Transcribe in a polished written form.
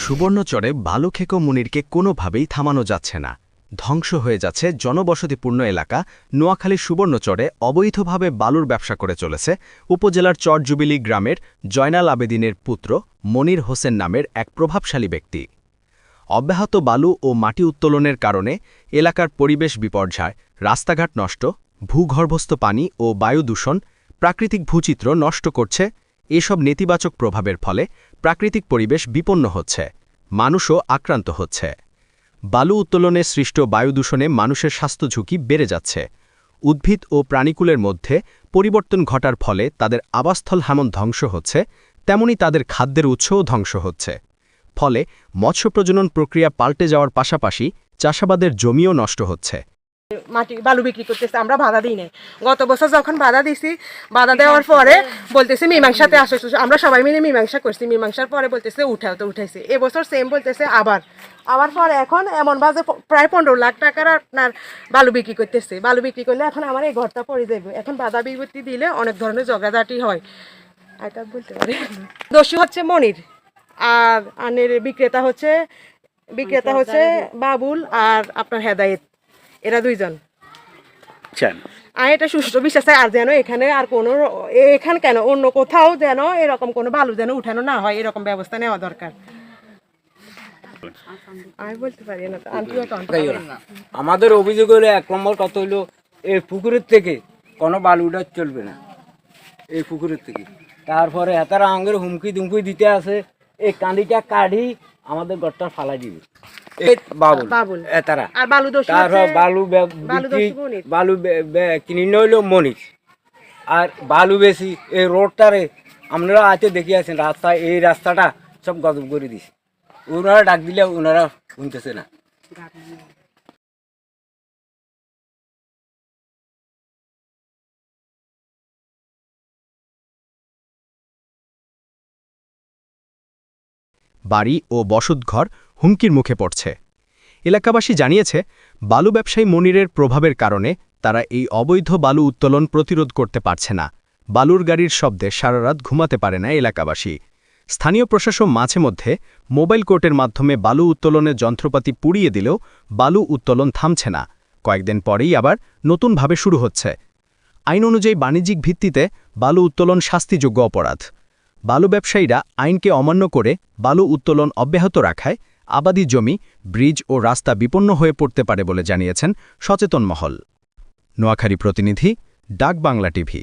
সুবর্ণচরে বালুখেকো মুনিরকে কোনোভাবেই থামানো যাচ্ছে না। ধ্বংস হয়ে যাচ্ছে জনবসতিপূর্ণ এলাকা। নোয়াখালীর সুবর্ণচরে অবৈধভাবে বালুর ব্যবসা করে চলেছে উপজেলার চরজুবিলি গ্রামের জয়নাল আবেদিনের পুত্র মনির হোসেন নামের এক প্রভাবশালী ব্যক্তি। অব্যাহত বালু ও মাটি উত্তোলনের কারণে এলাকার পরিবেশ বিপর্যয়, রাস্তাঘাট নষ্ট, ভূগর্ভস্থ পানি ও বায়ু দূষণ, প্রাকৃতিক ভূচিত্র নষ্ট করছে। এসব নেতিবাচক প্রভাবের ফলে প্রাকৃতিক পরিবেশ বিপন্ন হচ্ছে, মানুষও আক্রান্ত হচ্ছে। বালু উত্তোলনে সৃষ্ট বায়ু দূষণে মানুষের স্বাস্থ্য ঝুঁকি বেড়ে যাচ্ছে। উদ্ভিদ ও প্রাণীকুলের মধ্যে পরিবর্তন ঘটার ফলে তাদের আবাসস্থল যেমন ধ্বংস হচ্ছে, তেমনি তাদের খাদ্যের উৎসও ধ্বংস হচ্ছে। ফলে মৎস্য প্রজনন প্রক্রিয়া পাল্টে যাওয়ার পাশাপাশি চাষাবাদের জমিও নষ্ট হচ্ছে। মাটি বালু বিক্রি করতেছে, আমরা বাধা দিই নাই। গত বছর যখন বাধা দিছি, বাধা দেওয়ার পরে বলতেছে মীমাংসাতে আসো, আমরা সবাই মিলে মীমাংসা করছি। মীমাংসার পরে বলতেছে উঠাও, তো উঠাইছে। এবছর সেম বলতেছে আবার পরে এখন এমন বাজে প্রায় 15 লাখ টাকার আপনার বালু বিক্রি করতেছে। বালু বিক্রি করলে এখন আমার এই ঘরটা পড়ে যাবে। এখন বাধা বিপত্তি দিলে অনেক ধরনের ঝগড়াঝাটি হয়, এটা বলতে পারি। দোষী হচ্ছে মনির, আর আনের বিক্রেতা হচ্ছে বাবুল আর আপনার হেদায়েত, এরা দুইজন। আর এটা সুষ্ঠু বিশ্বাস আর যেন এখানে আর কোনো কেন অন্য কোথাও যেন এরকম কোনো বালু যেন উঠানো না হয়, এরকম ব্যবস্থা নেওয়া দরকার। আমি বলতে পারি না। আমাদের অভিযোগ হলো 1 নম্বর কথা হলো এই পুকুরের থেকে কোনো বালু উঠা চলবে না, এই পুকুরের থেকে। তারপরে এতারা আঙ্গের হুমকি দুমকি দিতে আছে, এই কান্দিটা কাঢ়ি আমাদের গড়টা ফালাই দিবে। বালু কিনে নইল মনির, আর বালু বেশি এই রোডটারে আপনারা আছে দেখি আছেন, রাস্তা এই রাস্তাটা সব গজব করে দিছে। ওনারা ডাক দিলে ওনারা শুনতেছে না। বাড়ি ও বসতঘর হুমকির মুখে পড়ছে। এলাকাবাসী জানিয়েছে, বালু ব্যবসায়ী মনিরের প্রভাবের কারণে তারা এই অবৈধ বালু উত্তোলন প্রতিরোধ করতে পারছে না। বালুর গাড়ির শব্দে সারারাত ঘুমাতে পারে না এলাকাবাসী। স্থানীয় প্রশাসন মাঝে মধ্যে মোবাইল কোর্টের মাধ্যমে বালু উত্তোলনের যন্ত্রপাতি পুড়িয়ে দিলেও বালু উত্তোলন থামছে না। কয়েকদিন পরেই আবার নতুনভাবে শুরু হচ্ছে। আইন অনুযায়ী বাণিজ্যিক ভিত্তিতে বালু উত্তোলন শাস্তিযোগ্য অপরাধ। বালু ব্যবসায়ীরা আইনকে অমান্য করে বালু উত্তোলন অব্যাহত রাখায় আবাদি জমি, ব্রিজ ও রাস্তা বিপন্ন হয়ে পড়তে পারে বলে জানিয়েছেন সচেতন মহল। নোয়াখালী প্রতিনিধি, ডাক বাংলা টিভি।